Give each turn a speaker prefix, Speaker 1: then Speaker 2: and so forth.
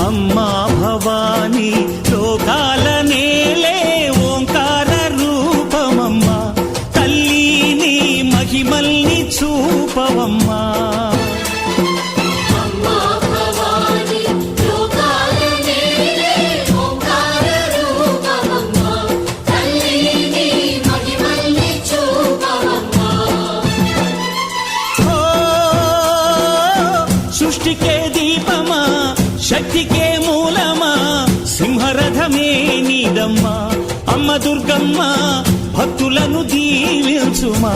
Speaker 1: అమ్మా భవానీ లోకాల నేలే ఓంకార రూపమమ్మా తల్లి నీ మహిమల్ని చూపవమ్మా సృష్టికే దీపమా శక్తికే మూలమా సింహరథమే నీదమ్మా అమ్మ దుర్గమ్మ భక్తులను దీవించుమా